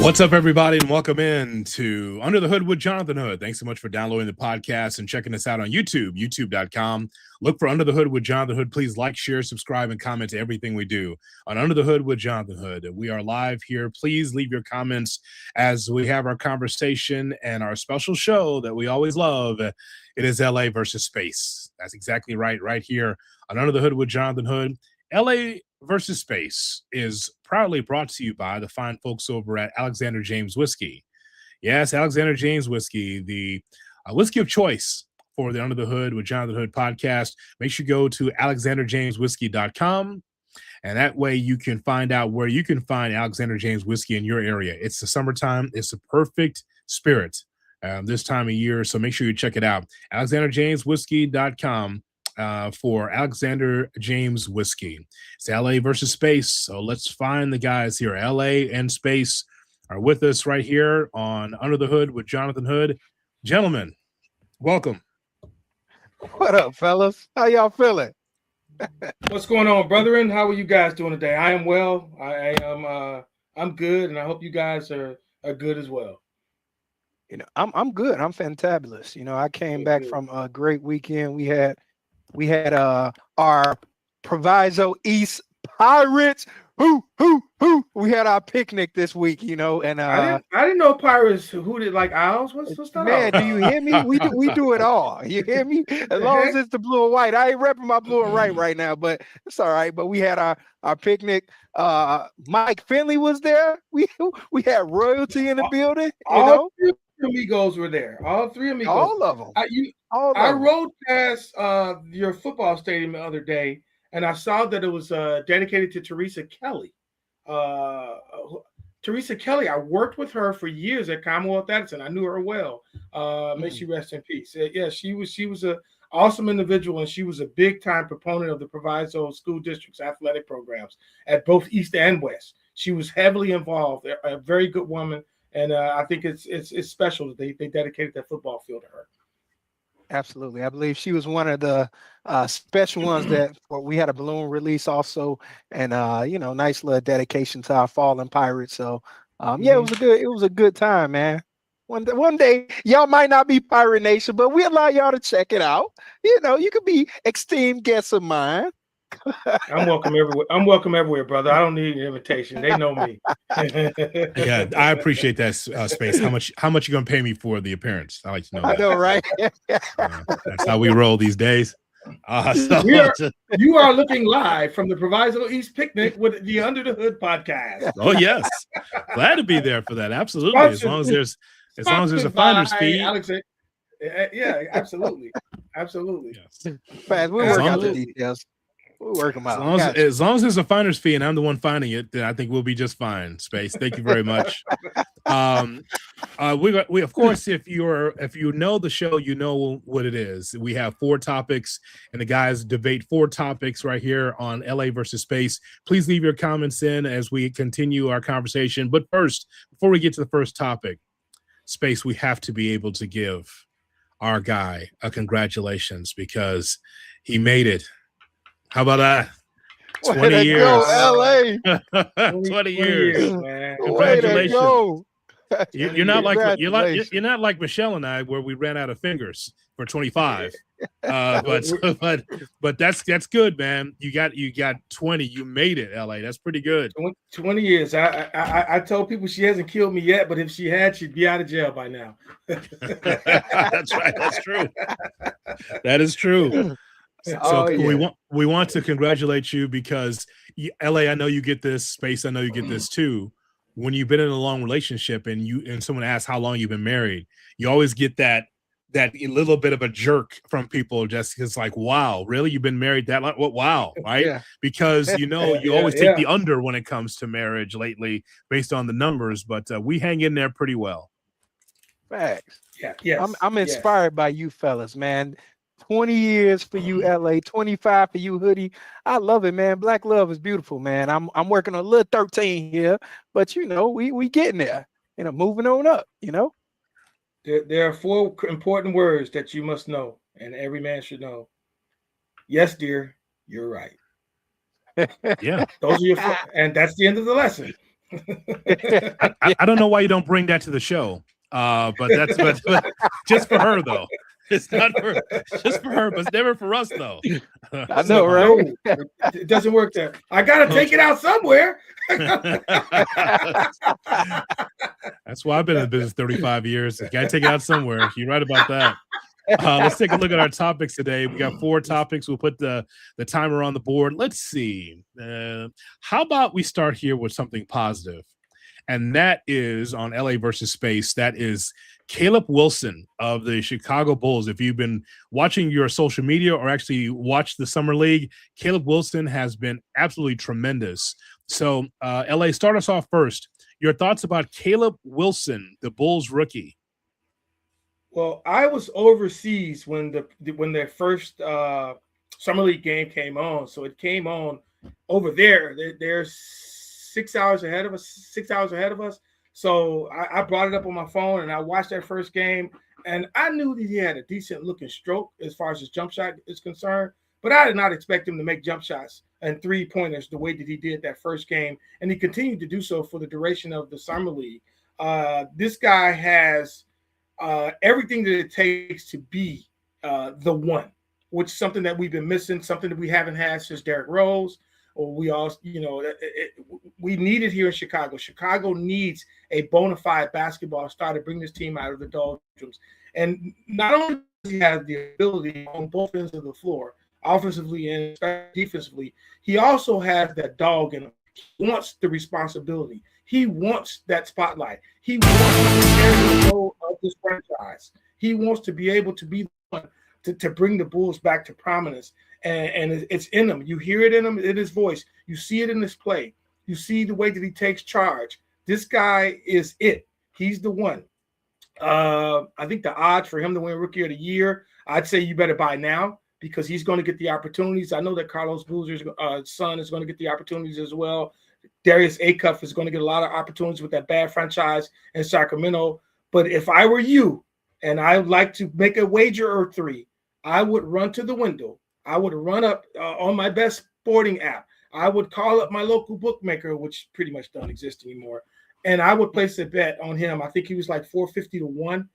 What's up, everybody, and welcome in to Under the Hood with Jonathan Hood. Thanks so much for downloading the podcast and checking us out on YouTube, youtube.com. Look for Under the Hood with Jonathan Hood. Please like, share, subscribe, and comment to everything we do on Under the Hood with Jonathan Hood. We are live here. Please leave your comments as we have our conversation and our special show that we always love. It is LA versus Space. That's exactly right here on Under the Hood with Jonathan Hood. LA versus Space is proudly brought to you by the fine folks over at Alexander James Whiskey. Yes, Alexander James Whiskey, the whiskey of choice for the Under the Hood with Jonathan Hood podcast. Make sure you go to alexanderjameswhiskey.com, and that way you can find out where you can find Alexander James Whiskey in your area. It's the summertime. It's the perfect spirit this time of year, so make sure you check it out. alexanderjameswhiskey.com. For Alexander James Whiskey. It's LA versus Space. So let's find the guys here. LA and Space are with us right here on Under the Hood with Jonathan Hood. Gentlemen, welcome. What up, fellas? How y'all feeling? What's going on, brethren? How are you guys doing today? I am well. I'm good, and I hope you guys are good as well. You know, I'm good. I'm fantabulous. You know, I came back from a great weekend. We had our Proviso East Pirates. We had our picnic this week, you know, and I didn't know Pirates hooted like owls. What's that? Man, do you hear me? We do it all. You hear me? As long as it's the blue and white. I ain't repping my blue and white right now, but it's all right. But we had our picnic. Mike Finley was there. We had royalty in the building. All three amigos were there. All three amigos. All of them. I rode past your football stadium the other day, and I saw that it was dedicated to Teresa Kelly. Teresa Kelly, I worked with her for years at Commonwealth Edison. I knew her well. May she rest in peace. Yeah, she was an awesome individual, and she was a big-time proponent of the Proviso School District's athletic programs at both East and West. She was heavily involved, a very good woman, and I think it's special that they dedicated that football field to her. Absolutely. I believe she was one of the special ones that we had a balloon release also, and nice little dedication to our fallen Pirates. So yeah, it was a good time, man. One day y'all might not be Pirate Nation, but we allow y'all to check it out. You know, you could be esteemed guests of mine. I'm welcome everywhere. I'm brother. I don't need an invitation. They know me. Yeah, I appreciate that, Space. How much you gonna pay me for the appearance? I like to know that. I know, right? That's how we roll these days. You are looking live from the Proviso East picnic with the Under the Hood podcast. Oh yes, glad to be there for that. Absolutely, as long as there's a finder's fee. Yeah, absolutely. Yes. Fast, we'll work out the details. We'll work them out. As long as there's a finder's fee and I'm the one finding it, then I think we'll be just fine. Space. Thank you very much. We of course, if you know the show, you know what it is. We have 4 topics, and the guys debate 4 topics right here on LA versus Space. Please leave your comments in as we continue our conversation. But first, before we get to the first topic, Space, we have to be able to give our guy a congratulations because he made it. How about that? 20 years. Go, LA. 20 years. Man. Congratulations. You're not like Michelle and I, where we ran out of fingers for 25. But that's good, man. You got 20. You made it, LA. That's pretty good. 20 years. I told people she hasn't killed me yet, but if she had, she'd be out of jail by now. That's right. That's true. That is true. We want to congratulate you because LA, I know you get this. Space, I know you get this too. When you've been in a long relationship and someone asks how long you've been married, you always get that little bit of a jerk from people. Just it's like, wow, really? You've been married that long? What? Wow, right? Yeah. Because you always take the under when it comes to marriage lately, based on the numbers. But we hang in there pretty well. Facts. Yeah, yes. I'm inspired by you fellas, man. 20 years for you, LA, 25 for you, Hoodie. I love it, man. Black love is beautiful, man. I'm working on a little 13 here, but we getting there, moving on up, There are 4 important words that you must know, and every man should know. Yes, dear, you're right. Yeah. Those are your and that's the end of the lesson. I don't know why you don't bring that to the show. But just for her though. It's not for just for her, but it's never for us though. I know, right? No, it doesn't work there. I gotta take it out somewhere. That's why I've been in the business 35 years. You gotta take it out somewhere. You're right about that. Let's take a look at our topics today. We got 4 topics. We'll put the timer on the board. Let's see. How about we start here with something positive? And that is on LA versus Space. That is Caleb Wilson of the Chicago Bulls. If you've been watching your social media or actually watched the Summer League, Caleb Wilson has been absolutely tremendous. So, LA, start us off first. Your thoughts about Caleb Wilson, the Bulls rookie? Well, I was overseas when their first Summer League game came on. So it came on over there. They're 6 hours ahead of us. So I brought it up on my phone and I watched that first game, and I knew that he had a decent looking stroke as far as his jump shot is concerned, but I did not expect him to make jump shots and 3-pointers the way that he did that first game, and he continued to do so for the duration of the Summer League. This guy has everything that it takes to be the one, which is something that we've been missing, something that we haven't had since Derrick Rose. Or we all, we need it here in Chicago. Chicago needs a bona fide basketball star to bring this team out of the doldrums. And not only does he have the ability on both ends of the floor, offensively and defensively, he also has that dog in him. He wants the responsibility. He wants that spotlight. He wants to carry the role of this franchise. He wants to be able to be the one to bring the Bulls back to prominence. And it's in him. You hear it in him, in his voice. You see it in his play. You see the way that he takes charge. This guy is it. He's the one. I think the odds for him to win Rookie of the Year, I'd say you better buy now because he's going to get the opportunities. I know that Carlos Boozer's son is going to get the opportunities as well. Darius Acuff is going to get a lot of opportunities with that bad franchise in Sacramento. But if I were you and I would like to make a wager or 3, I would run to the window. I would run up on my best sporting app. I would call up my local bookmaker, which pretty much don't exist anymore, and I would place a bet on him. I think he was like 450 to 1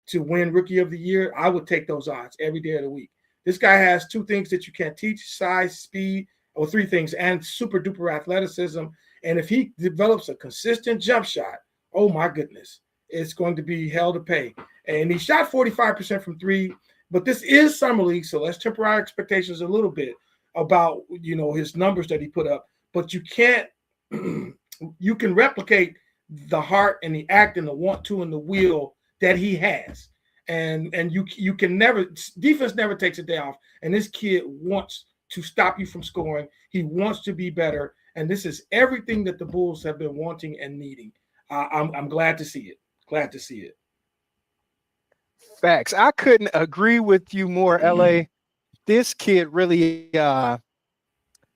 to win Rookie of the Year. I would take those odds every day of the week. This guy has 2 things that you can't teach: size, speed, or 3 things, and super duper athleticism. And if he develops a consistent jump shot, oh my goodness, it's going to be hell to pay. And he shot 45% from 3. But this is Summer League, so let's temper our expectations a little bit about his numbers that he put up. But you can't, you can replicate the heart and the act and the want to and the will that he has, and you can never. Defense never takes a day off, and this kid wants to stop you from scoring. He wants to be better, and this is everything that the Bulls have been wanting and needing. I'm glad to see it. Glad to see it. Facts. I couldn't agree with you more, LA. This kid really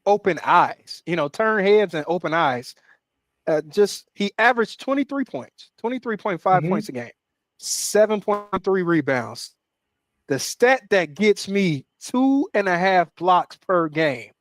open eyes, turn heads and open eyes. He averaged 23 points, 23.5 points a game, 7.3 rebounds. The stat that gets me 2.5 blocks per game.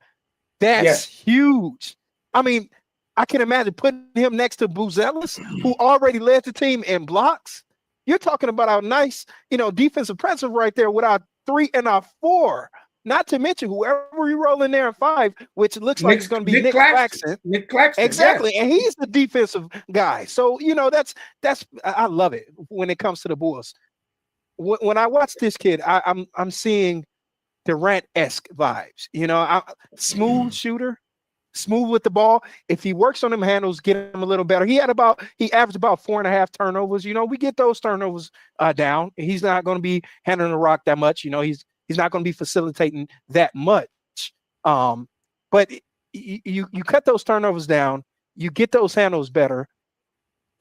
That's huge. I mean, I can imagine putting him next to Buzelis, who already led the team in blocks. You're talking about our nice, defensive presence right there with our 3 and our 4. Not to mention whoever you roll in there at 5, which looks like it's going to be Nick Claxton. Nick Claxton, exactly, yes. And he's the defensive guy. So that's I love it when it comes to the Bulls. When I watch this kid, I'm seeing Durant-esque vibes. Smooth shooter. Smooth with the ball. If he works on them handles, get him a little better. He averaged about 4.5 turnovers. We get those turnovers down. He's not going to be handling the rock that much. He's not going to be facilitating that much. But you cut those turnovers down. You get those handles better.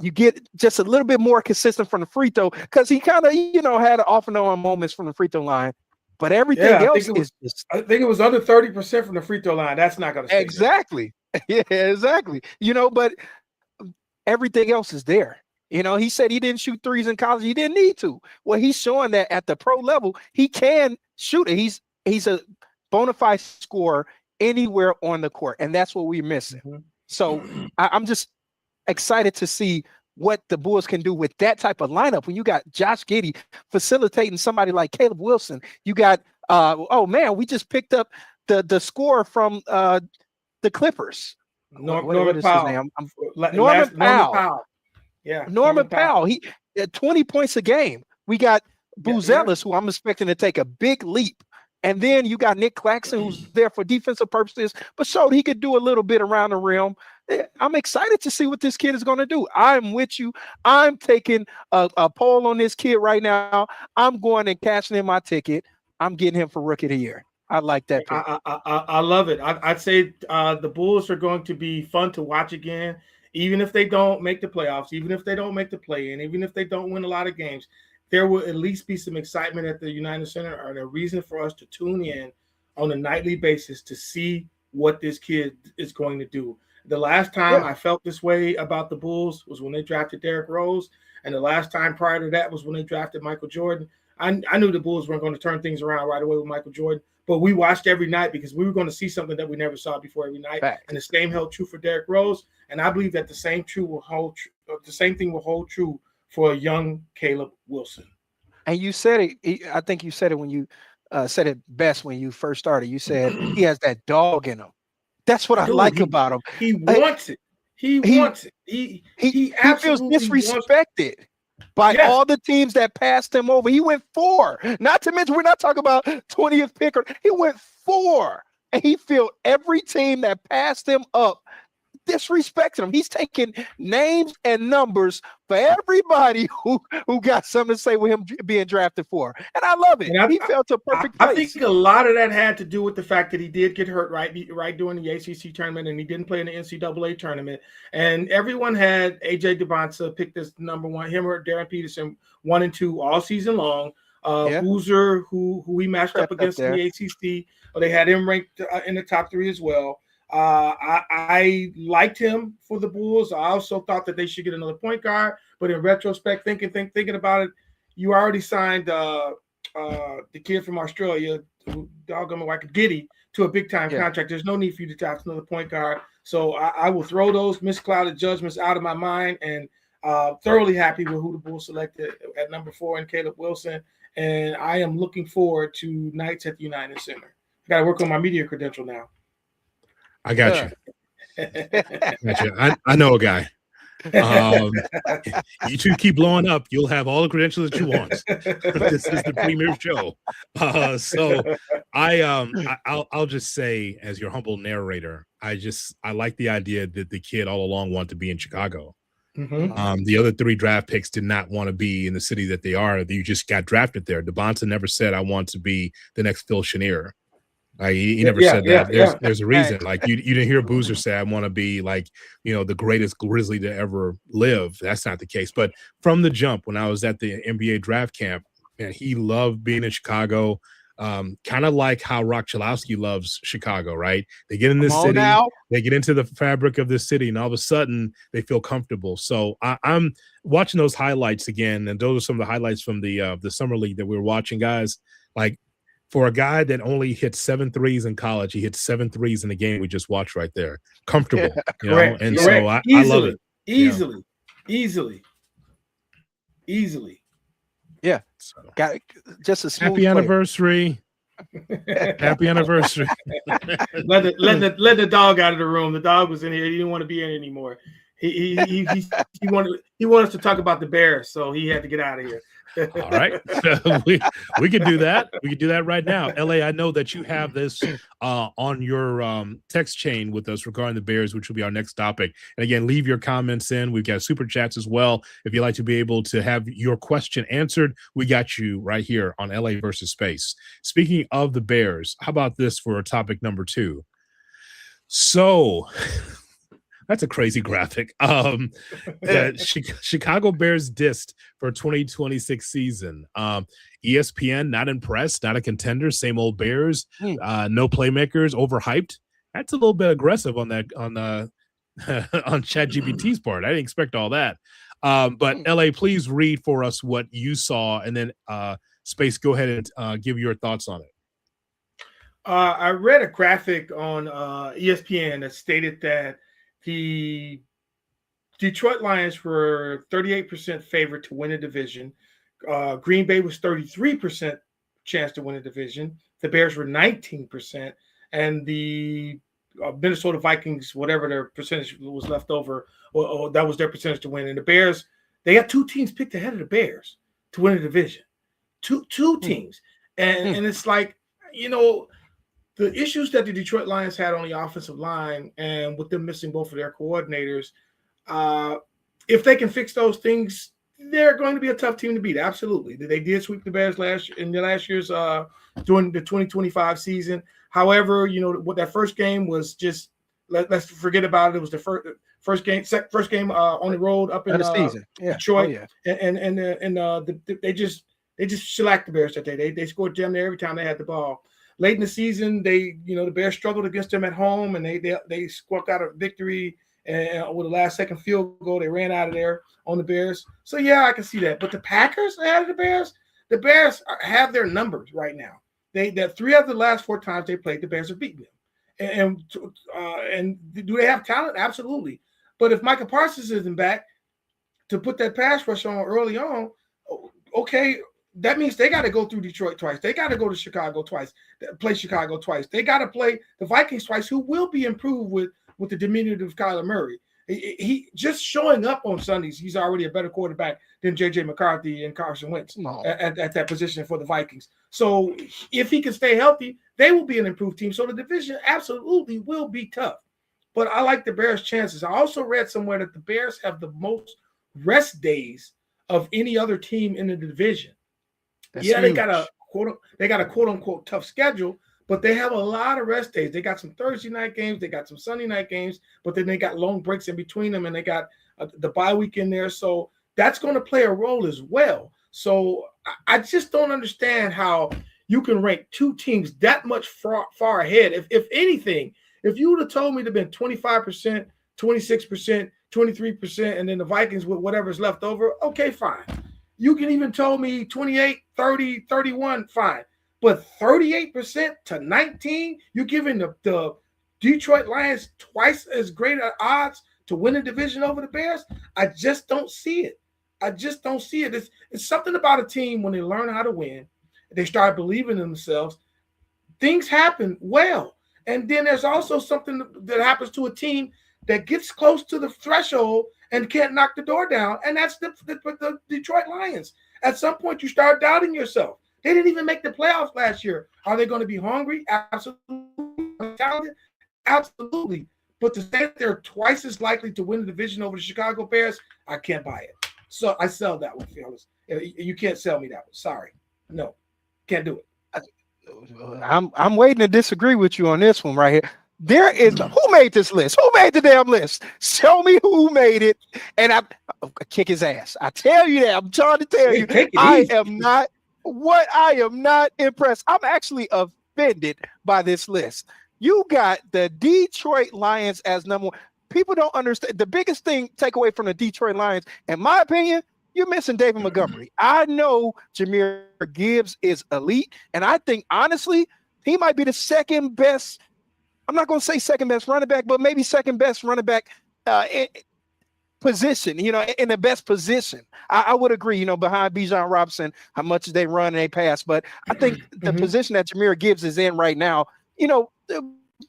You get just a little bit more consistent from the free throw because he kind of had off and on moments from the free throw line. But everything else is just. I think it was under 30% from the free throw line. That's not going to stay. Exactly. Yeah, exactly. But everything else is there. He said he didn't shoot threes in college. He didn't need to. Well, he's showing that at the pro level, he can shoot it. He's a bona fide scorer anywhere on the court, and that's what we're missing. So I'm just excited to see what the Bulls can do with that type of lineup. When you got Josh Giddey facilitating somebody like Caleb Wilson, you got oh man, we just picked up the score from the Clippers. Norman Powell. Norman Powell. Yeah, Norman Powell. He 20 points a game. We got Buzelis, who I'm expecting to take a big leap. And then you got Nick Claxton, who's there for defensive purposes, but showed he could do a little bit around the rim. I'm excited to see what this kid is going to do. I'm with you. I'm taking a poll on this kid right now. I'm going and cashing in my ticket. I'm getting him for Rookie of the Year. I like that pick. I love it. I'd say the Bulls are going to be fun to watch again, even if they don't make the playoffs, even if they don't make the play-in, even if they don't win a lot of games. There will at least be some excitement at the United Center, and a reason for us to tune in on a nightly basis to see what this kid is going to do. The last time I felt this way about the Bulls was when they drafted Derrick Rose, and the last time prior to that was when they drafted Michael Jordan. I knew the Bulls weren't going to turn things around right away with Michael Jordan, but we watched every night because we were going to see something that we never saw before every night. And the same held true for Derrick Rose, and I believe that the same thing will hold true for a young Caleb Wilson. And you said it. I think you said it when you said it best when you first started. You said he has that dog in him. That's what I like about him. He wants it. He wants it. He feels disrespected by all the teams that passed him over. He went 4. Not to mention, we're not talking about 20th pick. He went 4. And he felt every team that passed him up disrespecting him. He's taking names and numbers for everybody who got something to say with him being drafted for. And I love it. He felt a perfect place. I think a lot of that had to do with the fact that he did get hurt right during the ACC tournament, and he didn't play in the NCAA tournament. And everyone had A.J. Debonsa picked as number 1, him or Darren Peterson 1 and 2 all season long. Boozer, who we matched up against in the ACC, they had him ranked in the top 3 as well. I liked him for the Bulls. I also thought that they should get another point guard, but in retrospect, thinking about it, you already signed the kid from Australia, Giddey, to a big time contract. There's no need for you to draft another point guard. So I will throw those misclouded judgments out of my mind, and thoroughly happy with who the Bulls selected at number 4 in Caleb Wilson. And I am looking forward to nights at the United Center. I got to work on my media credential now. I got you. I know a guy. You two keep blowing up, you'll have all the credentials that you want. This is the premier show. So I'll just say, as your humble narrator, I like the idea that the kid all along wanted to be in Chicago. The other 3 draft picks did not want to be in the city that they are. You just got drafted there. Debonsa never said, I want to be the next Phil Chenier. He never said that. There's a reason. Like you didn't hear Boozer say, I want to be like, the greatest Grizzly to ever live. That's not the case. But from the jump, when I was at the NBA draft camp, man, he loved being in Chicago. Kind of like how Rock Chalowski loves Chicago, right? They get in this city, they get into the fabric of this city, and all of a sudden they feel comfortable. So I'm watching those highlights again, and those are some of the highlights from the summer league that we were watching, guys. Like, for a guy that only hit 7 threes in college, he hit 7 threes in the game we just watched right there. Comfortable, correct, and correct. So I love it. Easily. Yeah, so, got just a smooth happy anniversary. Happy anniversary. let the dog out of the room. The dog was in here. He didn't want to be in anymore. He wanted us to talk about the Bears, so he had to get out of here. All right. we can do that. We can do that right now. LA, I know that you have this on your text chain with us regarding the Bears, which will be our next topic. And again, leave your comments in. We've got super chats as well. If you'd like to be able to have your question answered, we got you right here on LA versus Space. Speaking of the Bears, how about this for topic number 2? So that's a crazy graphic. Chicago Bears dissed for 2026 season. ESPN not impressed, not a contender, same old Bears, no playmakers, overhyped. That's a little bit aggressive on that on ChatGPT's part. I didn't expect all that. But LA, please read for us what you saw, and then Space, go ahead and give your thoughts on it. I read a graphic on ESPN that stated that the Detroit Lions were 38% favorite to win a division. Green Bay was 33% chance to win a division. The Bears were 19%, and the Minnesota Vikings, whatever their percentage was left over, or that was their percentage to win. And the Bears, they got two teams picked ahead of the Bears to win a division. Two teams, and it's like, the issues that the Detroit Lions had on the offensive line, and with them missing both of their coordinators, if they can fix those things, they're going to be a tough team to beat. Absolutely. They did sweep the Bears last year's during the 2025 season. However, what that first game was just, let's forget about it. It was the first game on the road up in the season. Detroit. They just shellacked the Bears that day. They scored damn near every time they had the ball. Late in the season, the Bears struggled against them at home, and they squawked out a victory. And with the last second field goal, they ran out of there on the Bears. So, yeah, I can see that. But the Packers ahead of the Bears have their numbers right now. That 3 of the last 4 times they played, the Bears have beaten them. And do they have talent? Absolutely. But if Micah Parsons isn't back to put that pass rush on early on, okay, that means they got to go through Detroit twice. They got to go to Chicago twice, play Chicago twice. They got to play the Vikings twice, who will be improved with the diminutive Kyler Murray. He just showing up on Sundays, he's already a better quarterback than J.J. McCarthy and Carson Wentz at that position for the Vikings. So if he can stay healthy, they will be an improved team. So the division absolutely will be tough. But I like the Bears' chances. I also read somewhere that the Bears have the most rest days of any other team in the division. That's huge. They got a quote unquote tough schedule, but they have a lot of rest days. They got some Thursday night games, they got some Sunday night games, but then they got long breaks in between them, and they got the bye week in there. So that's going to play a role as well. So I just don't understand how you can rank 2 teams that much far ahead. If anything, if you would have told me to been 25%, 26%, 23%, and then the Vikings with whatever's left over, okay, fine. You can even told me 28, 30, 31, fine. But 38% to 19, you're giving the Detroit Lions twice as great odds to win a division over the Bears? I just don't see it. It's something about a team when they learn how to win, they start believing in themselves, things happen well. And then there's also something that happens to a team that gets close to the threshold and can't knock the door down, and that's the Detroit Lions. At some point, you start doubting yourself. They didn't even make the playoffs last year. Are they going to be hungry? Absolutely. Talented? Absolutely. But to say that they're twice as likely to win the division over the Chicago Bears, I can't buy it. So I sell that one, fellas. You can't sell me that one. Sorry. No, can't do it. I'm waiting to disagree with you on this one right here. Who made this list? Who made the damn list? Show me who made it, and I kick his ass. I tell you that. I'm trying to tell you. I am not impressed. I'm actually offended by this list. You got the Detroit Lions as number 1. People don't understand. The biggest take away from the Detroit Lions, in my opinion, you're missing David Montgomery. I know Jahmyr Gibbs is elite, and I think, honestly, he might be the second best. I'm not going to say second best running back, but maybe second best running back position, in the best position. I would agree, behind Bijan Robinson, how much they run and they pass. But I think the position that Jahmyr Gibbs is in right now,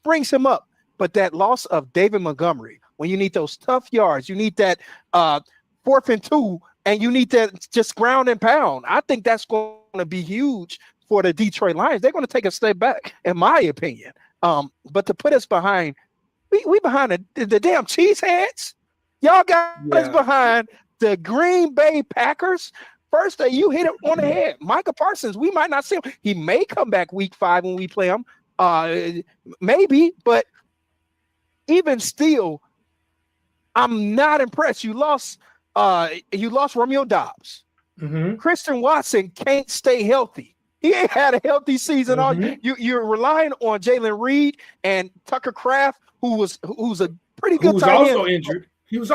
brings him up. But that loss of David Montgomery, when you need those tough yards, you need that 4th and 2, and you need that just ground and pound. I think that's going to be huge for the Detroit Lions. They're going to take a step back, in my opinion. But to put us behind, we behind the damn cheeseheads. Y'all got us behind the Green Bay Packers. First day you hit it on the head. Micah Parsons, we might not see him. He may come back week 5 when we play him. Maybe, but even still, I'm not impressed. You lost Romeo Doubs. Christian Watson can't stay healthy. He ain't had a healthy season. You're relying on Jalen Reed and Tucker Kraft, who's a pretty good tight end. Also injured. He was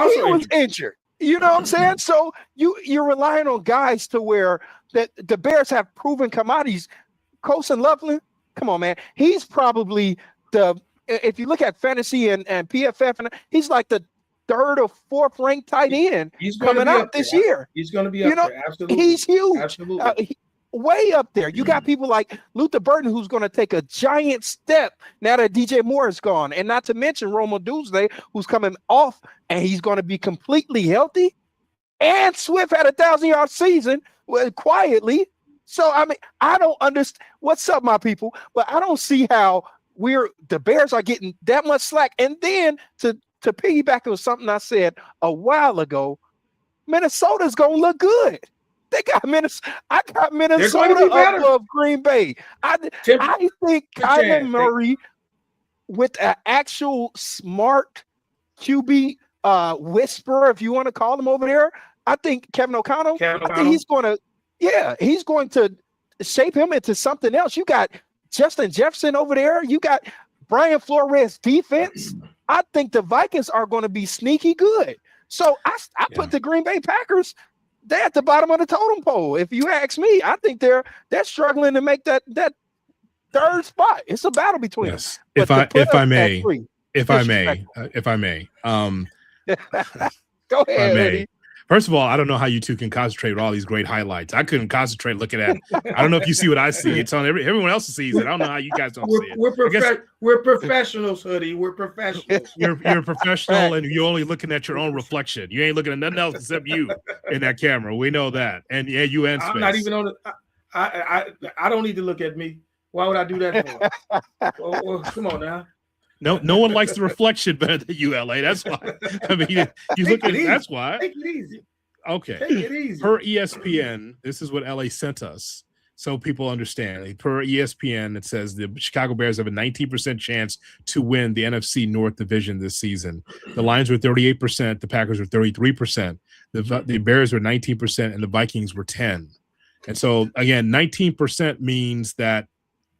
injured. You know what I'm saying? So you're relying on guys to where that the Bears have proven commodities. Colson Loveland, come on, man. He's probably if you look at fantasy and PFF, and he's like the third or fourth ranked tight end He's going to coming be out up this there. year. He's going to be You up know, there. Absolutely. He's huge. Absolutely. Way up there. You got people like Luther Burton, who's going to take a giant step now that DJ Moore is gone. And not to mention Roma Doomsday, who's coming off, and he's going to be completely healthy. And Swift had a 1,000-yard season quietly. So, I mean, I don't understand. What's up, my people? But I don't see how the Bears are getting that much slack. And then to piggyback on something I said a while ago, Minnesota's going to look good. They got Minnesota. I got Minnesota above Green Bay. I think Kyler Murray, with an actual smart QB whisperer, if you want to call him over there, I think Kevin O'Connell. I think he's going to shape him into something else. You got Justin Jefferson over there. You got Brian Flores defense. I think the Vikings are going to be sneaky good. So I put the Green Bay Packers. They're at the bottom of the totem pole. If you ask me, I think they're struggling to make that third spot. It's a battle between them. If I may, go ahead, Eddie. First of all, I don't know how you two can concentrate with all these great highlights. I couldn't concentrate looking at it. I don't know if you see what I see. It's on everyone else sees it. I don't know how you guys don't see it. We're professionals, Hoodie. We're professionals. You're a professional, and you're only looking at your own reflection. You ain't looking at nothing else except you in that camera. We know that. And yeah, you and Space. I'm not even on it. I don't need to look at me. Why would I do that for? well, come on now. No one likes the reflection better than you, LA. That's why. I mean, you look at it. That's why. Take it easy. Okay. Take it easy. Per ESPN, this is what LA sent us, so people understand. Per ESPN, it says the Chicago Bears have a 19% chance to win the NFC North Division this season. The Lions were 38%. The Packers were 33%. The Bears were 19%, and the Vikings were 10%. And so again, 19% means that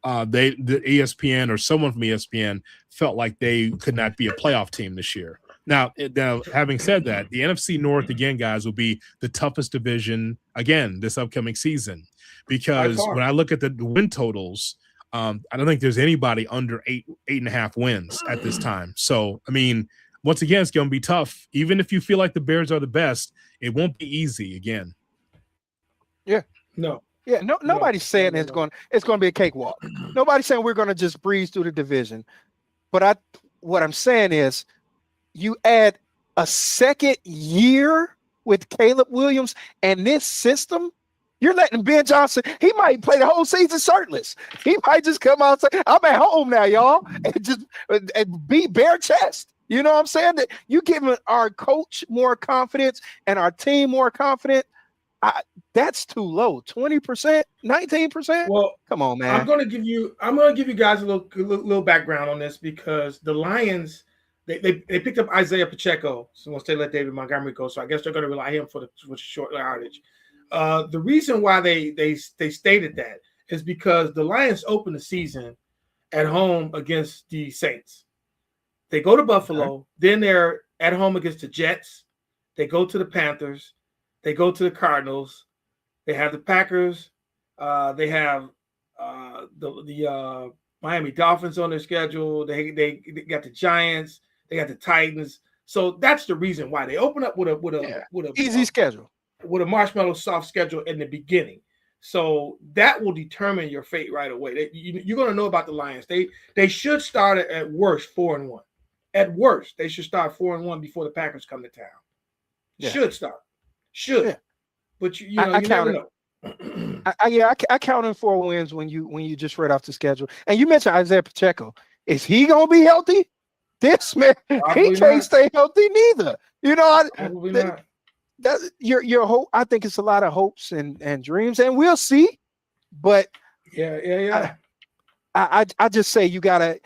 the ESPN or someone from ESPN felt like they could not be a playoff team this year. Now, having said that, the NFC North, again, guys, will be the toughest division, again, this upcoming season. Because when I look at the win totals, I don't think there's anybody under 8.5 wins at this time. So, I mean, once again, it's going to be tough. Even if you feel like the Bears are the best, it won't be easy again. Yeah. No. Yeah, nobody's saying it's going to be a cakewalk. Nobody's saying we're going to just breeze through the division. But what I'm saying is you add a second year with Caleb Williams and this system, you're letting Ben Johnson, he might play the whole season shirtless. He might just come out and say, I'm at home now, y'all, and be bare chest. You know what I'm saying? That you giving our coach more confidence and our team more confidence. That's too low. 20%, 19%. Well, come on, man. I'm gonna give you guys a little background on this because the Lions they picked up Isaiah Pacheco, so once they let David Montgomery go, so I guess they're gonna rely on him for the short outage. The reason why they stated that is because the Lions opened the season at home against the Saints. They go to Buffalo, then they're at home against the Jets. They go to the Panthers. They go to the Cardinals. They have the Packers. They have the Miami Dolphins on their schedule. They got the Giants. They got the Titans. So that's the reason why they open up with a easy schedule, with a marshmallow soft schedule in the beginning. So that will determine your fate right away. You're going to know about the Lions. They should start at worst 4-1. At worst, they should start 4-1 before the Packers come to town. Yeah. Should start. Should, yeah. But you never know. I counted 4 wins when you just read off the schedule. And you mentioned Isaiah Pacheco. Is he gonna be healthy? This man, he can't stay healthy neither. You know, your hope. I think it's a lot of hopes and dreams, and we'll see. But yeah. I just say you gotta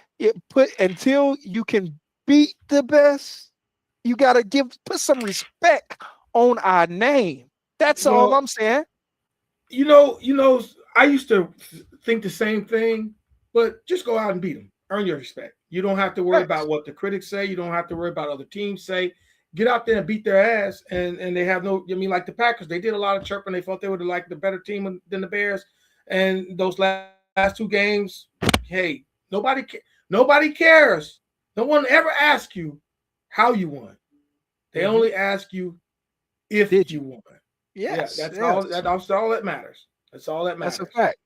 put until you can beat the best. You gotta put some respect on our name. That's all I'm saying. You know, I used to think the same thing, but just go out and beat them. Earn your respect. You don't have to worry about what the critics say. You don't have to worry about other teams say. Get out there and beat their ass. And they have like the Packers, they did a lot of chirping. They felt they were like the better team than the Bears. And those last 2 games, hey, nobody cares. No one ever asks you how you won. They only ask you if you won. Yes, that's all. That's all that matters. That's all that matters. That's a fact.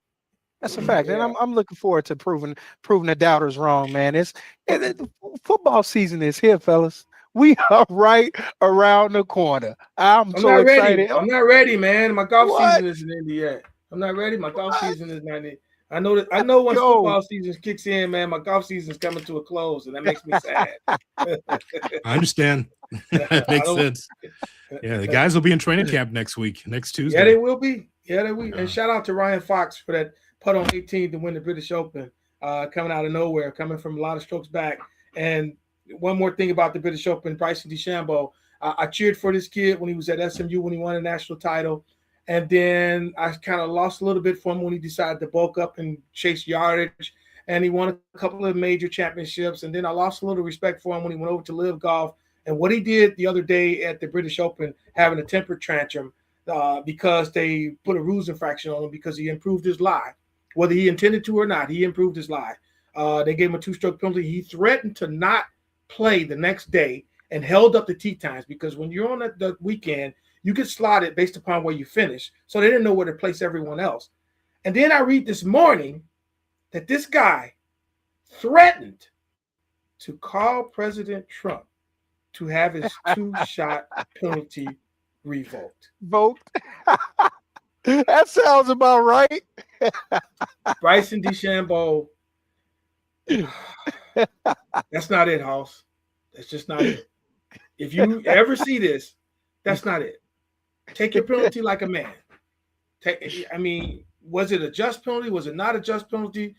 That's a fact, and I'm looking forward to proving the doubters wrong, man. Football season is here, fellas. We are right around the corner. I'm so excited. I'm not ready, man. My golf season isn't in yet. I'm not ready. My golf season is not in. I know once football season kicks in, man, my golf season's coming to a close, and that makes me sad. I understand. That makes sense. Yeah, the guys will be in training camp next Tuesday. Yeah, they will be. And shout out to Ryan Fox for that putt on 18 to win the British Open, coming out of nowhere, coming from a lot of strokes back. And one more thing about the British Open, Bryson DeChambeau. I cheered for this kid when he was at SMU when he won a national title. And then I kind of lost a little bit for him when he decided to bulk up and chase yardage. And he won a couple of major championships. And then I lost a little respect for him when he went over to Live Golf. And what he did the other day at the British Open, having a temper tantrum because they put a rules infraction on him because he improved his lie. Whether he intended to or not, he improved his lie. They gave him a 2-stroke penalty. He threatened to not play the next day and held up the tee times because when you're on the weekend, you get slotted based upon where you finish. So they didn't know where to place everyone else. And then I read this morning that this guy threatened to call President Trump to have his 2-shot penalty revoked. That sounds about right. Bryson DeChambeau. That's not it, House. That's just not it. If you ever see this, that's not it. Take your penalty like a man. Was it a just penalty? Was it not a just penalty?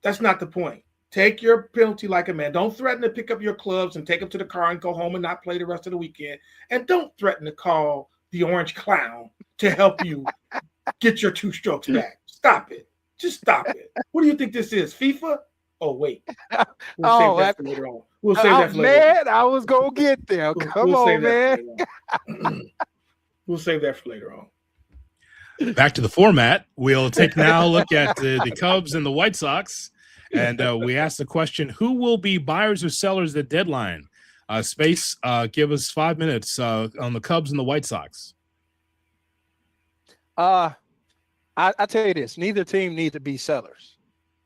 That's not the point. Take your penalty like a man. Don't threaten to pick up your clubs and take them to the car and go home and not play the rest of the weekend. And don't threaten to call the orange clown to help you get your 2 strokes back. Stop it. Just stop it. What do you think this is? FIFA? Oh, wait. We'll save that for later on. We'll save that for later on. I was going to get there. Come on, man. We'll save that for later on. Back to the format. We'll take now a look at the Cubs and the White Sox. And we asked the question, who will be buyers or sellers at deadline? Space, give us 5 minutes on the Cubs and the White Sox. I tell you this, neither team needs to be sellers.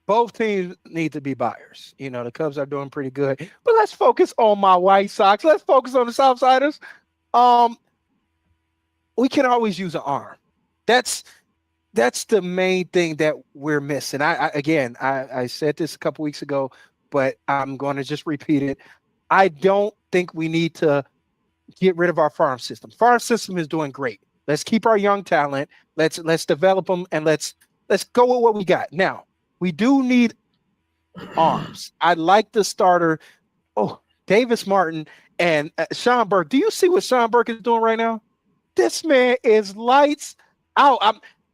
Both teams need to be buyers. The Cubs are doing pretty good. But let's focus on my White Sox. Let's focus on the Southsiders. We can always use an arm. That's the main thing that we're missing. I said this a couple weeks ago, but I'm going to just repeat it. I don't think we need to get rid of our farm system. Farm system is doing great. Let's keep our young talent. Let's develop them, and let's go with what we got. Now, we do need arms. I like the starter. Oh, Davis Martin and Sean Burke. Do you see what Sean Burke is doing right now? This man is lights out.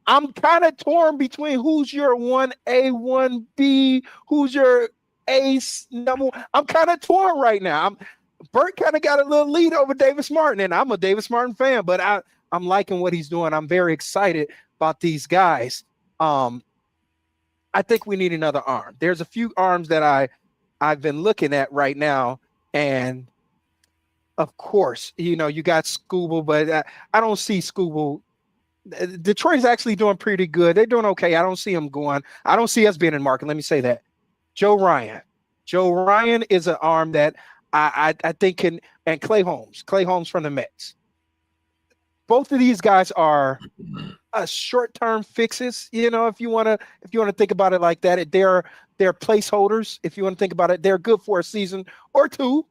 I'm kind of torn between who's your 1A, 1B, who's your ace number. I'm kind of torn right now. Burke kind of got a little lead over Davis Martin, and I'm a Davis Martin fan, but I'm liking what he's doing. I'm very excited about these guys. I think we need another arm. There's a few arms that I've been looking at right now, and of course, you got Skubal, but I don't see Skubal. Detroit's actually doing pretty good. They're doing okay. I don't see them going. I don't see us being in market. Let me say that. Joe Ryan is an arm that I think can, and Clay Holmes from the Mets. Both of these guys are short-term fixes. If you want to think about it like that, they're placeholders. If you want to think about it, they're good for a season or two.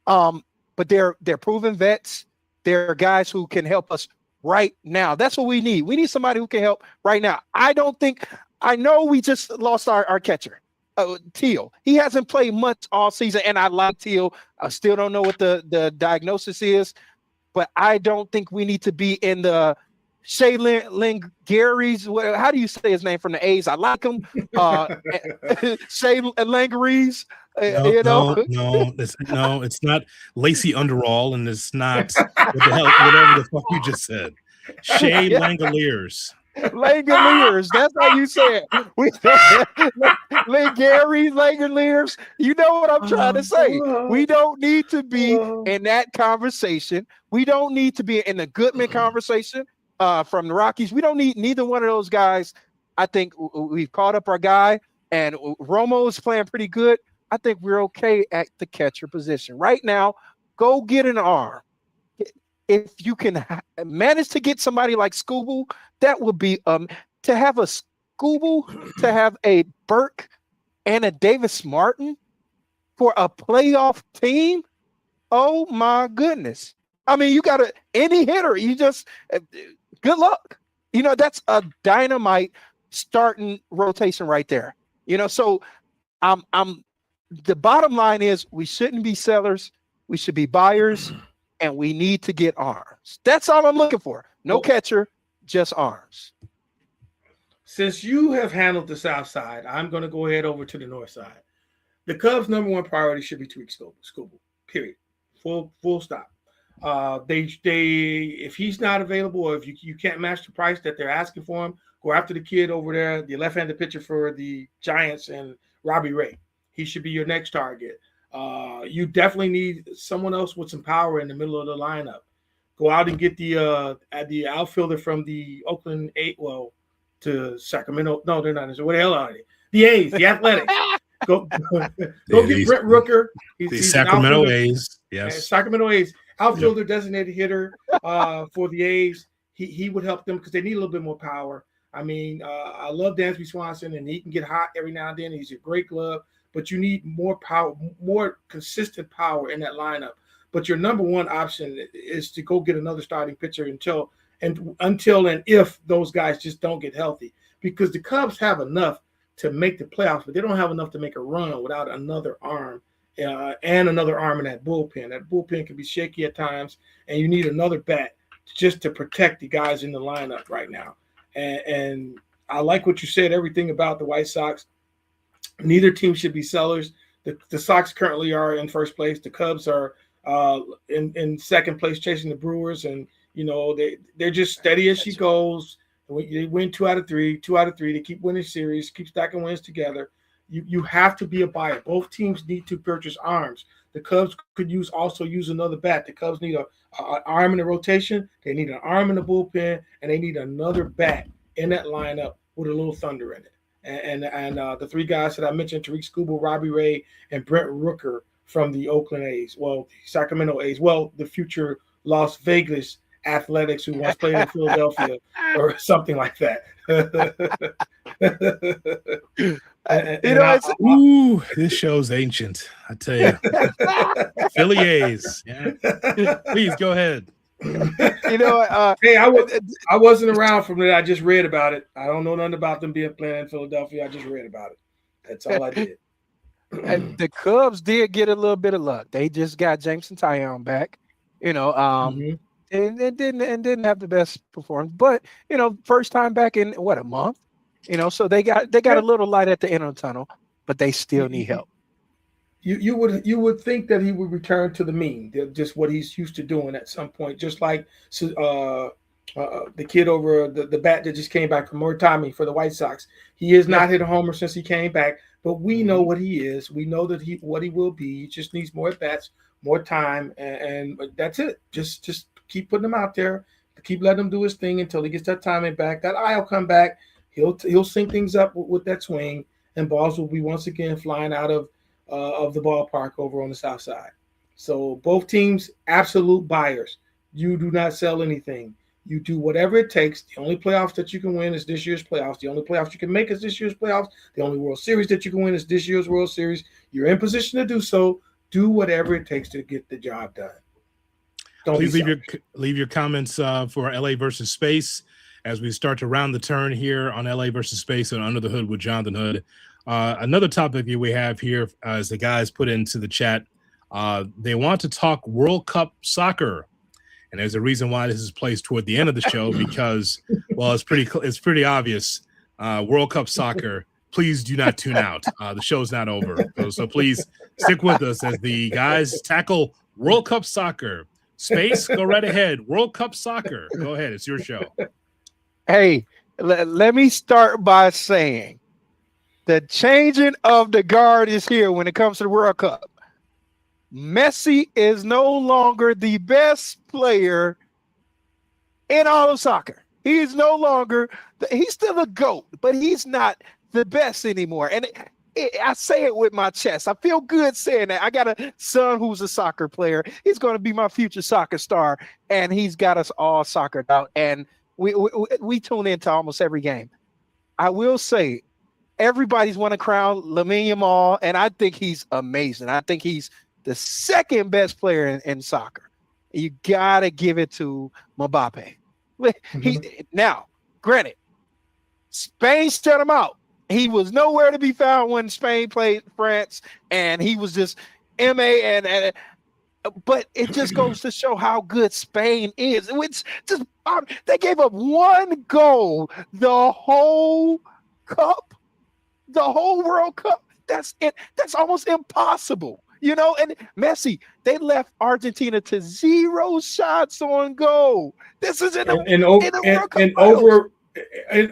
But they're proven vets. They're guys who can help us right now. That's what we need. We need somebody who can help right now. I know we just lost our catcher, Teal. He hasn't played much all season, and I like Teal. I still don't know what the diagnosis is, but I don't think we need to be in the Shea Langary's. How do you say his name from the A's? I like him. Shea Langary's. No, it's not Lacey Underall, and it's not whatever the fuck you just said. Shea Langoliers. Langoliers. That's how you say it. We Gary Langoliers. You know what I'm trying to say. We don't need to be in that conversation. We don't need to be in the Goodman conversation from the Rockies. We don't need neither one of those guys. I think we've caught up our guy, and Romo is playing pretty good. I think we're okay at the catcher position right now. Go get an arm. If you can manage to get somebody like Scooble, that would be to have a Scooble, to have a Burke and a Davis Martin for a playoff team. Oh my goodness. I mean, you got any hitter, you just good luck. You know, that's a dynamite starting rotation right there. You know, so I'm the bottom line is we shouldn't be sellers, we should be buyers. And we need to get arms. That's all I'm looking for. No catcher, just arms. Since you have handled the South Side, I'm going to go ahead over to the North Side. The Cubs' number one priority should be Tariq Skubal. Period. Full stop. If he's not available, or if you can't match the price that they're asking for him, go after the kid over there, the left-handed pitcher for the Giants, and Robbie Ray. He should be your next target. You definitely need someone else with some power in the middle of the lineup. Go out and get the outfielder from the Oakland to Sacramento. No, they're not. What the hell are they? The A's, the Athletics. Go get Brent Rooker. He's Sacramento A's. Yes, Sacramento A's outfielder, designated hitter for the A's. He would help them because they need a little bit more power. I mean, I love Dansby Swanson, and he can get hot every now and then. He's a great glove. But you need more power, more consistent power in that lineup. But your number one option is to go get another starting pitcher until and if those guys just don't get healthy. Because the Cubs have enough to make the playoffs, but they don't have enough to make a run without another arm and another arm in that bullpen. That bullpen can be shaky at times, and you need another bat just to protect the guys in the lineup right now. And I like what you said, everything about the White Sox. Neither team should be sellers. The Sox currently are in first place. The Cubs are in second place, chasing the Brewers, and you know they're just steady as she goes. They win 2 out of 3. They keep winning series, keep stacking wins together. You have to be a buyer. Both teams need to purchase arms. The Cubs could also use another bat. The Cubs need an arm in the rotation. They need an arm in the bullpen, and they need another bat in that lineup with a little thunder in it. And the three guys that I mentioned, Tariq Skubal, Robbie Ray, and Brent Rooker from the Oakland A's. Well, Sacramento A's. Well, the future Las Vegas Athletics, who once played in Philadelphia or something like that. This show's ancient. I tell you. Philly A's. Yeah. Please go ahead. Hey, I wasn't around from that. I just read about it. I don't know nothing about them playing in Philadelphia. I just read about it. That's all I did. And the Cubs did get a little bit of luck. They just got Jameson Taillon back, and didn't have the best performance. But first time back in a month, so they got a little light at the end of the tunnel, but they still need help. You would think that he would return to the mean, just what he's used to doing at some point, just like the kid over the bat that just came back from Muratami for the White Sox. He has not hit a homer since he came back, but we know what he is. We know that what he will be. He just needs more at bats, more time, and that's it. Just keep putting him out there, keep letting him do his thing until he gets that timing back. That eye will come back. He'll sync things up with that swing, and balls will be once again flying out of the ballpark over on the south side. So both teams, absolute buyers. You do not sell anything. You do whatever it takes. The only playoffs that you can win is this year's playoffs. The only playoffs you can make is this year's playoffs. The only World Series that you can win is this year's World Series. You're in position to do so. Do whatever it takes to get the job done. Please leave your comments for LA versus Space as we start to round the turn here on LA versus Space and Under the Hood with Jonathan Hood. Another topic that we have here, as the guys put into the chat, they want to talk World Cup soccer, and there's a reason why this is placed toward the end of the show because, well, it's pretty obvious. World Cup soccer. Please do not tune out. The show's not over, so please stick with us as the guys tackle World Cup soccer. Space, go right ahead. World Cup soccer. Go ahead. It's your show. Hey, let me start by saying the changing of the guard is here when it comes to the World Cup. Messi is no longer the best player in all of soccer. He's no longer, he's still a GOAT, but he's not the best anymore. And I say it with my chest. I feel good saying that. I got a son who's a soccer player. He's going to be my future soccer star, and he's got us all soccered out. And we tune into almost every game. I will say, everybody's want to crown Lamine Yamal, and I think he's amazing. I think he's the second best player in soccer. You got to give it to Mbappe. Now, granted, Spain shut him out. He was nowhere to be found when Spain played France, and he was just MA. But it just goes to show how good Spain is. It's just they gave up one goal the whole cup, the whole World Cup. That's it. That's almost impossible. And Messi, they left Argentina to 0 shots on goal. This is in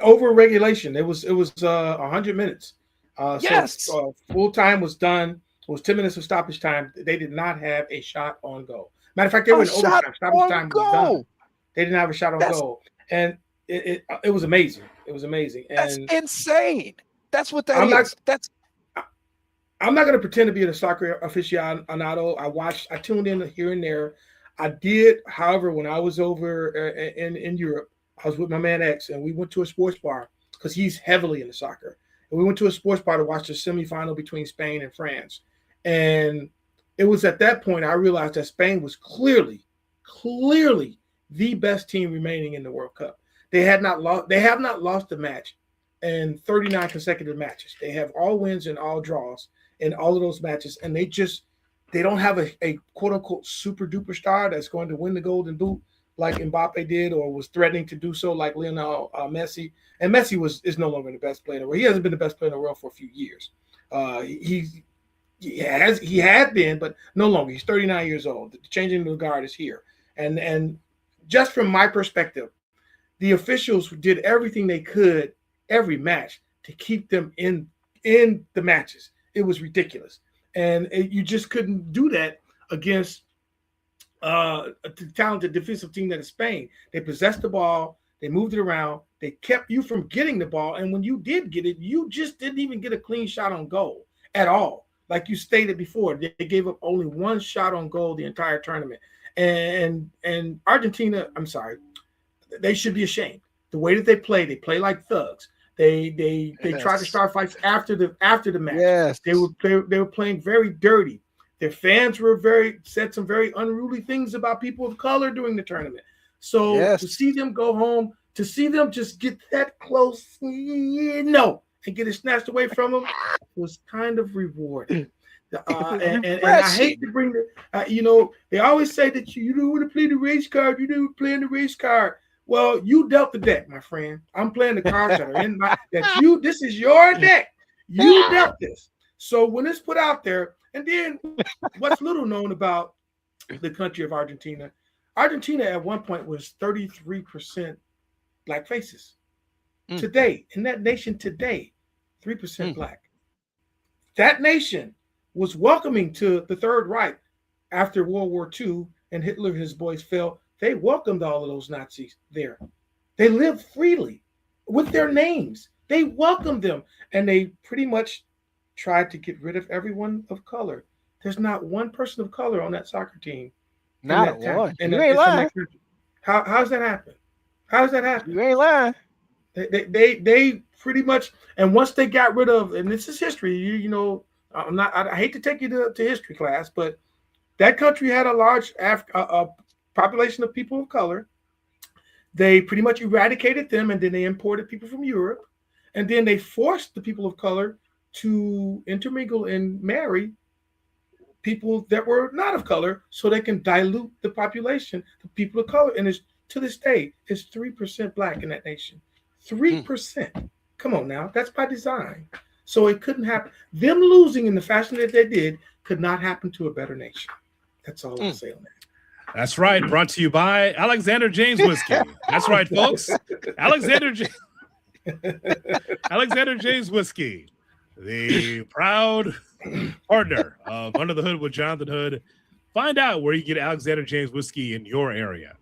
over regulation. It was 100 minutes. Yes. So full time was done. It was 10 minutes of stoppage time. They did not have a shot on goal. Matter of fact, they were in overtime. Stoppage time was done. They didn't have a shot on goal, and it was amazing. It was amazing. And that's insane. That's what that is. I'm not going to pretend to be a soccer aficionado. I tuned in here and there. I did, however, when I was over in Europe, I was with my man X, and we went to a sports bar because he's heavily into soccer. And we went to a sports bar to watch the semifinal between Spain and France. And it was at that point I realized that Spain was clearly the best team remaining in the World Cup. They have not lost a match in 39 consecutive matches. They have all wins and all draws in all of those matches, and they don't have a quote unquote super duper star that's going to win the Golden Boot like Mbappe did, or was threatening to do so like Lionel Messi. And Messi is no longer the best player in the world. He hasn't been the best player in the world for a few years. He had been, but no longer. He's 39 years old. The changing of the guard is here. And just from my perspective, the officials did everything they could every match to keep them in the matches. It was ridiculous. And you just couldn't do that against a talented defensive team that is Spain. They possessed the ball. They moved it around. They kept you from getting the ball. And when you did get it, you just didn't even get a clean shot on goal at all. Like you stated before, they gave up only one shot on goal the entire tournament. And Argentina, I'm sorry, they should be ashamed. The way that they play like thugs. They tried to start fights after the match. Yes. They were playing very dirty. Their fans said some very unruly things about people of color during the tournament. So to see them go home, to see them just get that close, and get it snatched away from them was kind of rewarding. And I hate to bring they always say that you don't want to play the race card. You don't play the race card. Well, you dealt the deck, my friend. I'm playing the cards that are in this is your deck. You dealt this. So when it's put out there, and then what's little known about the country of Argentina at one point was 33% black faces. Today, in that nation today, 3% black. That nation was welcoming to the Third Reich after World War II and Hitler and his boys fell. They welcomed all of those Nazis there. They lived freely with their names. They welcomed them, and they pretty much tried to get rid of everyone of color. There's not one person of color on that soccer team. Not one. You ain't lying. How's that happen? How does that happen? You ain't lying. They pretty much, and once they got rid of, and this is history, I hate to take you to history class, but that country had a large population of people of color. They pretty much eradicated them, and then they imported people from Europe, and then they forced the people of color to intermingle and marry people that were not of color so they can dilute the population, the people of color. And to this day, it's 3% black in that nation. 3%. Come on now. That's by design. So it couldn't happen. Them losing in the fashion that they did could not happen to a better nation. That's all I'll say on that. That's right. Brought to you by Alexander James Whiskey. That's right, folks. Alexander James. Alexander James Whiskey, the proud partner of Under the Hood with Jonathan Hood. Find out where you get Alexander James Whiskey in your area.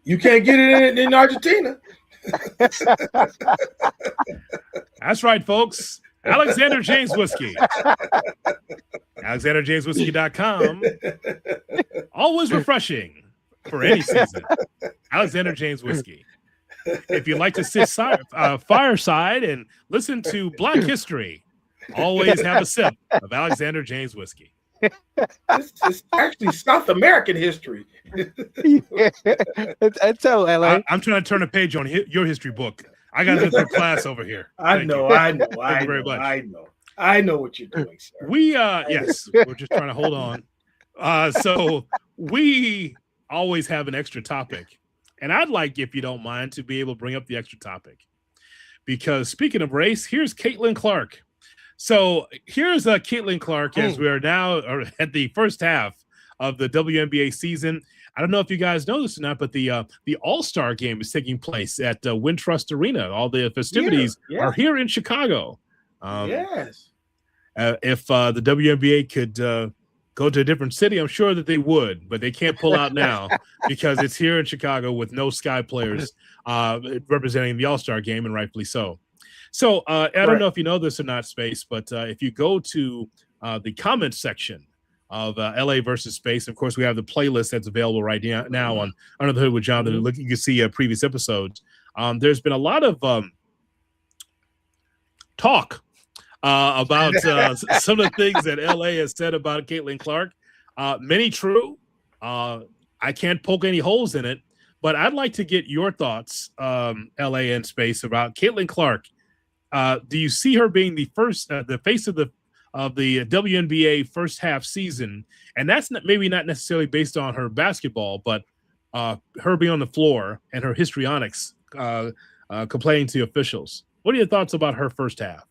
You can't get it in Argentina. That's right, folks. Alexander James Whiskey. AlexanderJamesWhiskey.com. Always refreshing for any season. Alexander James Whiskey. If you'd like to sit fireside and listen to Black History, always have a sip of Alexander James Whiskey. It's actually South American history. I tell LA. I'm trying to turn a page on your history book. I got a different class over here. I know. Thank you very much. I know what you're doing, sir. Yes, we're just trying to hold on. So we always have an extra topic. And I'd like, if you don't mind, to be able to bring up the extra topic. Because speaking of race, here's Caitlin Clark. So here's Caitlin Clark as we are now at the first half of the WNBA season. I don't know if you guys know this or not, but the All-Star game is taking place at Wintrust Arena. All the festivities are here in Chicago. Yes. If the WNBA could go to a different city, I'm sure that they would, but they can't pull out now because it's here in Chicago with no Sky players representing the All-Star game, and rightfully so. So I don't know if you know this or not, Space, but if you go to the comment section of LA versus Space, of course, we have the playlist that's available right now on Under the Hood with Jonathan. Look, you can see previous episodes. There's been a lot of talk about some of the things that LA has said about Caitlin Clark. Many true. I can't poke any holes in it, but I'd like to get your thoughts, LA and Space, about Caitlin Clark. Do you see her being the face of the WNBA first half season? And that's maybe not necessarily based on her basketball, but her being on the floor and her histrionics complaining to officials. What are your thoughts about her first half?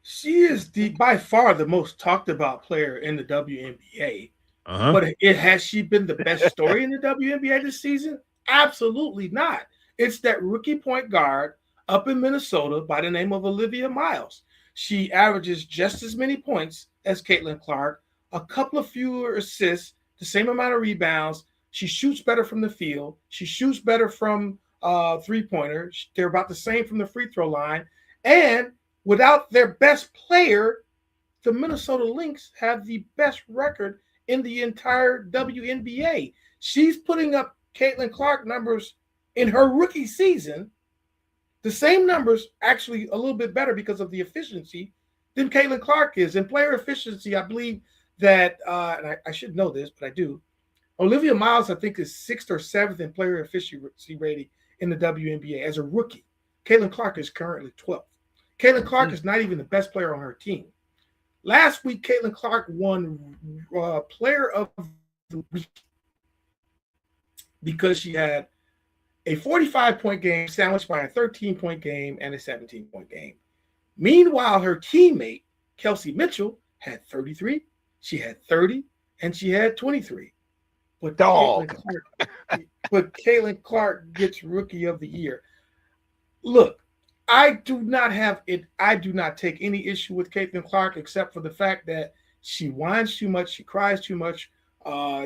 She is by far the most talked about player in the WNBA. But has she been the best story in the WNBA this season? Absolutely not. It's that rookie point guard up in Minnesota by the name of Olivia Miles. She averages just as many points as Caitlin Clark, a couple of fewer assists, the same amount of rebounds. She shoots better from the field. She shoots better from three-pointer. They're about the same from the free throw line. And without their best player, the Minnesota Lynx have the best record in the entire WNBA. She's putting up Caitlin Clark numbers in her rookie season, the same numbers, actually a little bit better because of the efficiency than Caitlin Clark is. In player efficiency, I believe that, and I should know this, but I do, Olivia Miles, I think, is 6th or 7th in player efficiency rating in the WNBA as a rookie. Caitlin Clark is currently 12th. Caitlin Clark is not even the best player on her team. Last week, Caitlin Clark won Player of the Week because she had a 45-point game sandwiched by a 13-point game and a 17-point game. Meanwhile, her teammate, Kelsey Mitchell, had 33, she had 30, and she had 23. But Caitlin Clark gets Rookie of the Year. Look, I do not take any issue with Caitlin Clark except for the fact that she whines too much, she cries too much,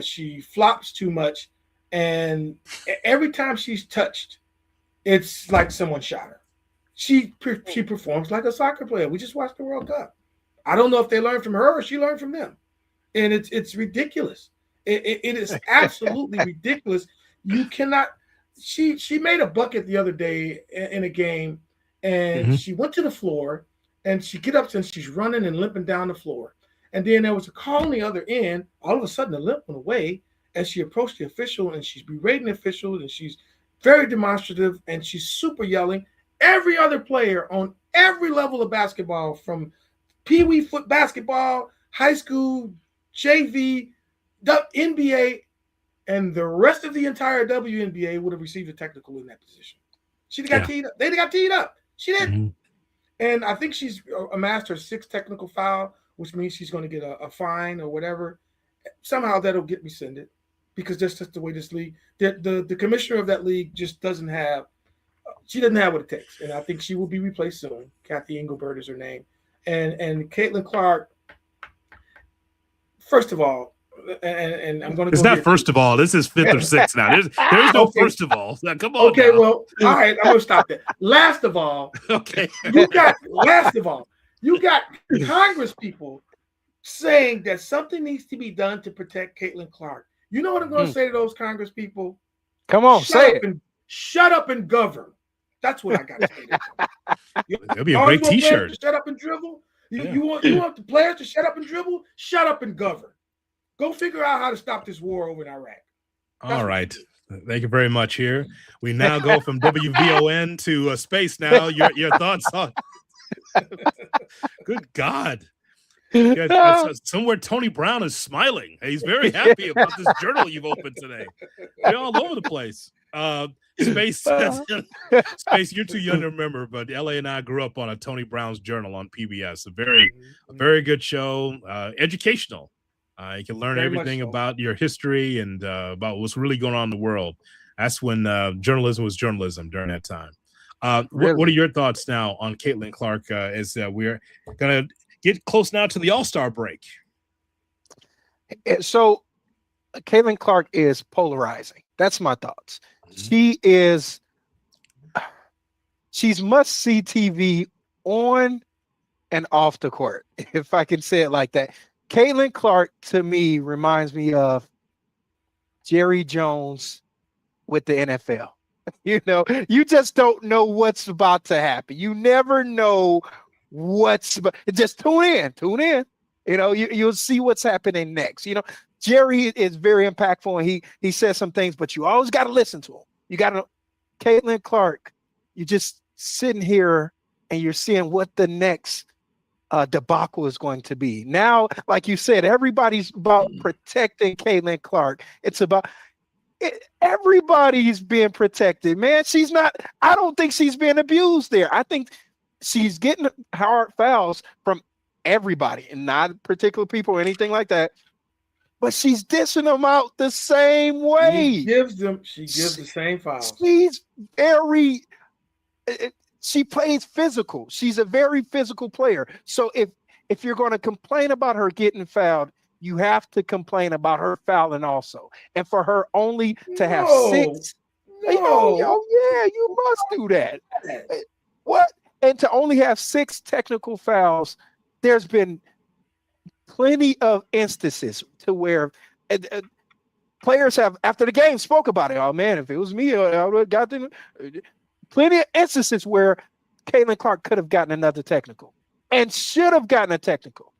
she flops too much, and every time she's touched, it's like someone shot her. She performs like a soccer player. We just watched the World Cup. I don't know if they learned from her or she learned from them, and it's ridiculous. It is absolutely ridiculous. You cannot. She made a bucket the other day in a game. And she went to the floor, and she get up and she's running and limping down the floor. And then there was a call on the other end. All of a sudden, the limp went away as she approached the official, and she's berating the official, and she's very demonstrative, and she's super yelling. Every other player on every level of basketball, from pee-wee foot basketball, high school, JV, NBA, and the rest of the entire WNBA would have received a technical in that position. She got teed up. They got teed up. She didn't. And I think she's amassed her 6th technical foul, which means she's going to get a fine or whatever. Somehow that'll get rescinded because that's just the way this league, the commissioner of that league just doesn't have she doesn't have what it takes, and I think she will be replaced soon. Kathy Engelbert is her name, and Caitlin Clark. First of all, and I'm going to. It's not first of all. This is fifth or sixth now. There's no first of all. Now, come on. Okay, now. well, all right. I'm going to stop that. Last of all, okay. you got Congress people saying that something needs to be done to protect Caitlin Clark. You know what I'm going to say to those Congress people? Come on, say it. Shut up and govern. That's what I got to say. That'll be a great T-shirt. Shut up and dribble. You want the players to shut up and dribble? Shut up and govern. Go figure out how to stop this war over in Iraq. All right. Thank you very much. Here we now go from WVON to space. Now, your thoughts on? Good God. Yeah, somewhere Tony Brown is smiling. He's very happy about this journal you've opened today. You're all over the place. Space, Space. You're too young to remember, but LA and I grew up on a Tony Brown's journal on PBS. A very good show. Educational. You can learn everything about your history and about what's really going on in the world. That's when journalism was journalism during that time. What are your thoughts now on Caitlin Clark as we're going to get close now to the All-Star break? So Caitlin Clark is polarizing. That's my thoughts. She's must-see TV on and off the court, if I can say it like that. Caitlin Clark, to me, reminds me of Jerry Jones with the NFL. You know, you just don't know what's about to happen. You never know just tune in. You know, you'll see what's happening next. You know, Jerry is very impactful and he says some things, but you always got to listen to him. You got to, Caitlin Clark, you're just sitting here and you're seeing what the next debacle is going to be. Now, like you said, everybody's about protecting Caitlin Clark. It's about everybody's being protected, man. I don't think she's being abused there. I think she's getting hard fouls from everybody and not particular people or anything like that. But she's dishing them out the same way. She gives the same fouls. She plays physical. She's a very physical player. So if you're going to complain about her getting fouled, you have to complain about her fouling also. And for her only to have six, you must do that. What? And to only have 6 technical fouls, there's been plenty of instances to where players have, after the game, spoke about it. Oh, man, if it was me, I would have gotten plenty of instances where Caitlin Clark could have gotten another technical and should have gotten a technical.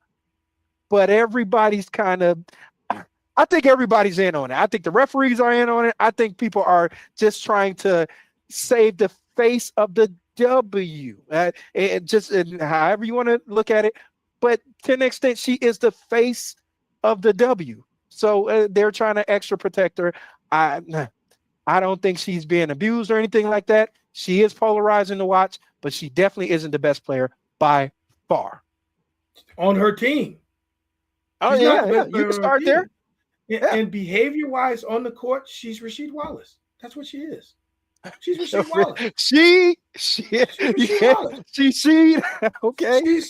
But everybody's I think everybody's in on it. I think the referees are in on it. I think people are just trying to save the face of the W. And however you want to look at it. But to an extent, she is the face of the W. So they're trying to extra protect her. I don't think she's being abused or anything like that. She is polarizing to watch, but she definitely isn't the best player by far. On her team. Oh, yeah. You can start there. Yeah. And behavior-wise on the court, she's Rasheed Wallace. That's what she is. She's Rasheed Wallace. Okay.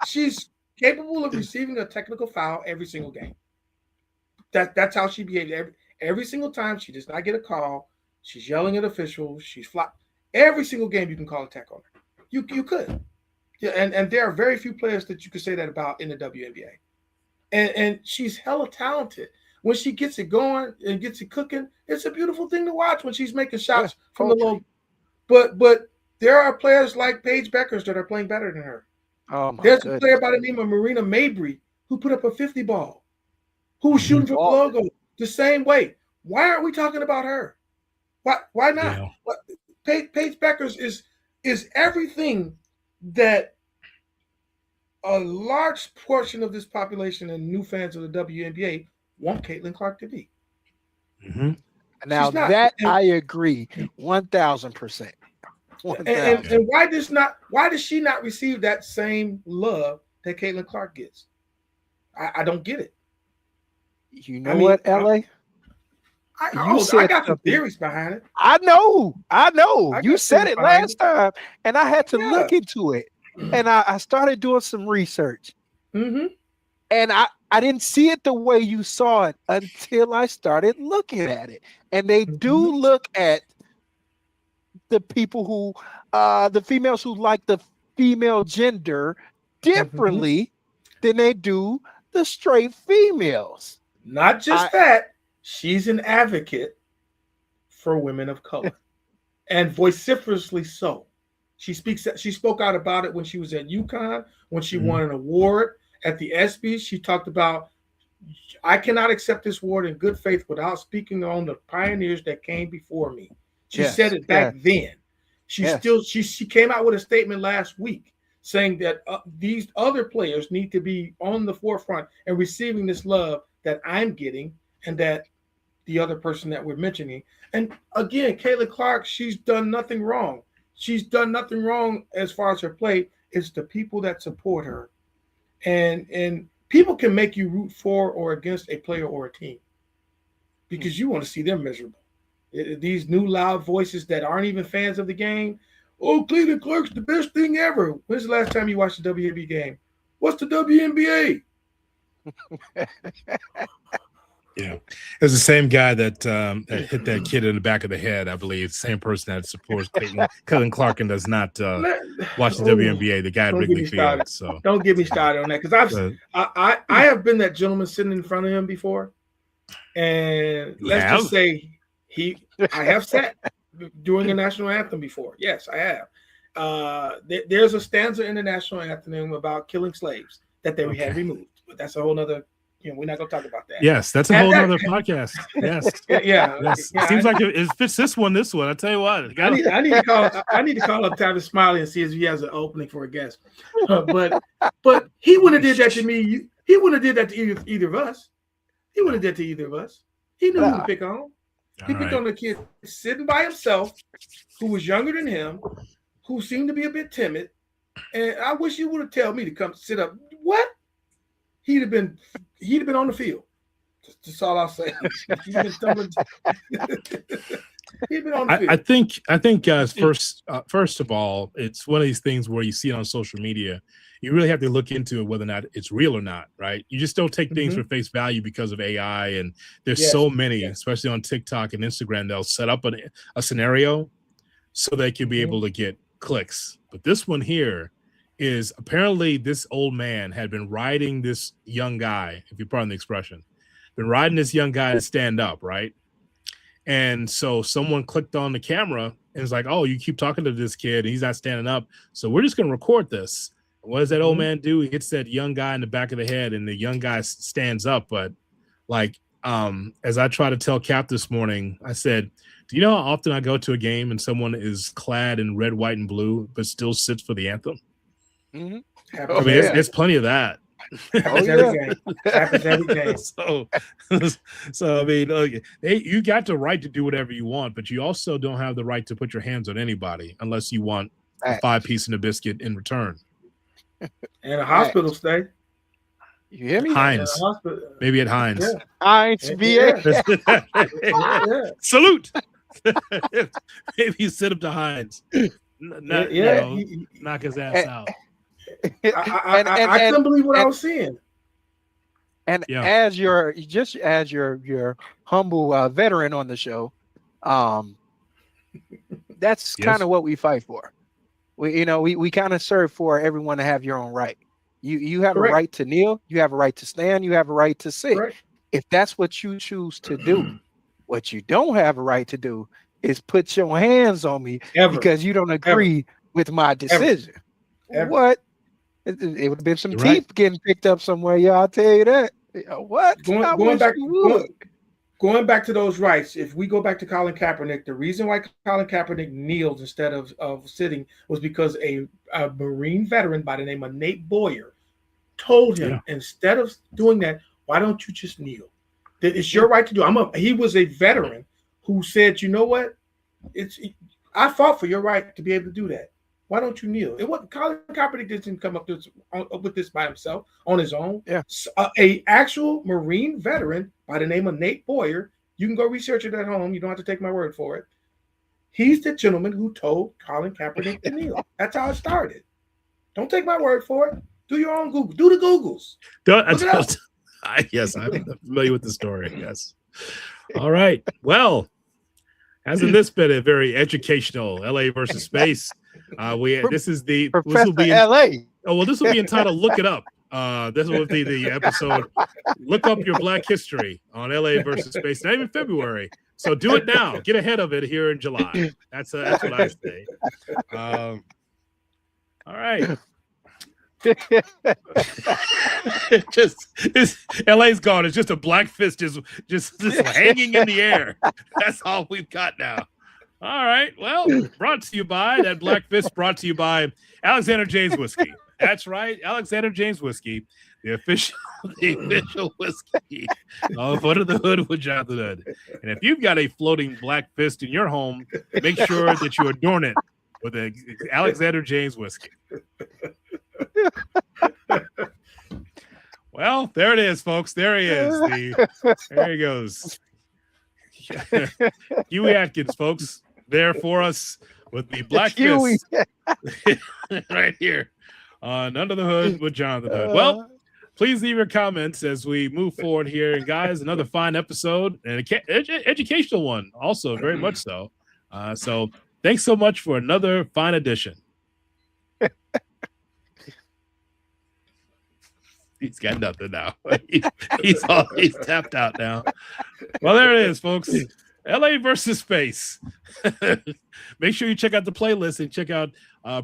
She's capable of receiving a technical foul every single game. That's how she behaves. Every single time she does not get a call, she's yelling at officials. She's flop. Every single game you can call a tech on her. You could. Yeah, and there are very few players that you could say that about in the WNBA. And she's hella talented. When she gets it going and gets it cooking, it's a beautiful thing to watch when she's making shots from the low. But there are players like Paige Beckers that are playing better than her. There's a player by the name of Marina Mabry who put up a 50 ball, who was shooting for logo the same way. Why aren't we talking about her? Why not? Yeah. Paige Beckers is everything that a large portion of this population and new fans of the WNBA want Caitlin Clark to be. Mm-hmm. Now I agree 1,000%. And why does she not receive that same love that Caitlin Clark gets? I don't get it. You know what, LA? I said got some something. theories behind it. I know. I You got said theories it behind last time, and I had to Yeah. look into it. And I started doing some research. Mm-hmm. And I didn't see it the way you saw it until I started looking at it. And they do look at the people who the females who like the female gender differently than they do the straight females. Not just that, she's an advocate for women of color, and vociferously so. She spoke out about it when she was at UConn, when she won an award at the ESPYs. She talked about, I cannot accept this award in good faith without speaking on the pioneers that came before me. She said it back then. She came out with a statement last week saying that these other players need to be on the forefront and receiving this love that I'm getting and that the other person that we're mentioning. And again, Caitlin Clark, she's done nothing wrong. She's done nothing wrong as far as her play. It's the people that support her. And people can make you root for or against a player or a team because you want to see them miserable. These new loud voices that aren't even fans of the game. Oh, Caitlin Clark's the best thing ever. When's the last time you watched a WNBA game? What's the WNBA? Yeah, it was the same guy that hit that kid in the back of the head, I believe. Same person that supports Caitlin Clark and does not watch the WNBA. The guy at Wrigley Field. So don't get me started on that because I have been that gentleman sitting in front of him before, and let's just say I have sat during a national anthem before. Yes, I have. There's a stanza in the national anthem about killing slaves that they had removed, but that's a whole nother. We're not gonna talk about that. Yes, that's a whole other podcast. Yes, yes. It seems like it fits this one. I tell you what, I need to call up Travis Smiley and see if he has an opening for a guest. But he wouldn't have did that to me. He wouldn't have did that to either of us. He wouldn't have did that to either of us. He knew who to pick on. He picked on the kid sitting by himself, who was younger than him, who seemed to be a bit timid. And I wish you would have told me to come sit up. What? He'd have been on the field. That's all I'll say. He'd been on the field. I think guys, first of all, it's one of these things where you see it on social media. You really have to look into it whether or not it's real or not, right? You just don't take things for face value because of AI. And there's so many, especially on TikTok and Instagram, they'll set up a scenario so they can be able to get clicks. But this one here is apparently this old man had been riding this young guy, if you pardon the expression, been riding this young guy to stand up, right? And so someone clicked on the camera and was like, oh, you keep talking to this kid and he's not standing up, so we're just going to record this. What does that old man do? He hits that young guy in the back of the head and the young guy stands up. But like, as I try to tell Cap this morning, I said, do you know how often I go to a game and someone is clad in red, white, and blue, but still sits for the anthem? I mean, there's plenty of that. Happens every game. Happens every game. So I mean, look, you got the right to do whatever you want, but you also don't have the right to put your hands on anybody unless you want a 5-piece and a biscuit in return. And a hospital stay. You hear me? Heinz. Maybe at Heinz. Yeah. Heinz VA. Salute. Maybe you sit up to Heinz. Knock his ass out. I couldn't believe what I was seeing. And as your humble veteran on the show, that's kind of what we fight for. We kind of serve for everyone to have your own right. You have a right to kneel, you have a right to stand, you have a right to sit. Correct. If that's what you choose to do, what you don't have a right to do is put your hands on me because you don't agree with my decision. What? It would have been some teeth getting picked up somewhere, I'll tell you that. What? Going back to those rights, if we go back to Colin Kaepernick, the reason why Colin Kaepernick kneeled instead of sitting was because a Marine veteran by the name of Nate Boyer told him, instead of doing that, why don't you just kneel? It's your right to do. He was a veteran who said, you know what? I fought for your right to be able to do that. Why don't you kneel? Colin Kaepernick didn't come up with this by himself on his own. Yeah, a actual Marine veteran by the name of Nate Boyer You can go research it at home. You don't have to take my word for it. He's the gentleman who told Colin Kaepernick to kneel. That's how it started. Don't take my word for it. Do your own Google. Do the Googles. Yes, I'm familiar with the story. Yes. All right. Well, hasn't this been a very educational LA versus space? This will be LA. Oh, well, this will be entitled Look It Up. This will be the episode. Look up your Black history on LA versus space, not even February. So do it now. Get ahead of it here in July. That's what I say. All right. LA's gone. It's just a black fist just hanging in the air. That's all we've got now. All right. Well, brought to you by that black fist. Brought to you by Alexander James Whiskey. That's right, Alexander James Whiskey, the official whiskey of Under the Hood with Jonathan Hood. And if you've got a floating black fist in your home, make sure that you adorn it with a Alexander James Whiskey. Well, there it is, folks. There he is. There he goes. Huey Atkins, folks, there for us with the black fist right here on Under the Hood with Jonathan Hood. Well, please leave your comments as we move forward here. And guys, another fine episode and educational one, also very much so. So thanks so much for another fine edition. He's got nothing now. He's tapped out now. Well, there it is, folks. LA versus space. Make sure you check out the playlist and check out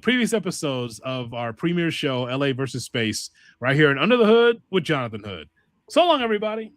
previous episodes of our premiere show, LA versus space, right here in Under the Hood with Jonathan Hood. So long, everybody.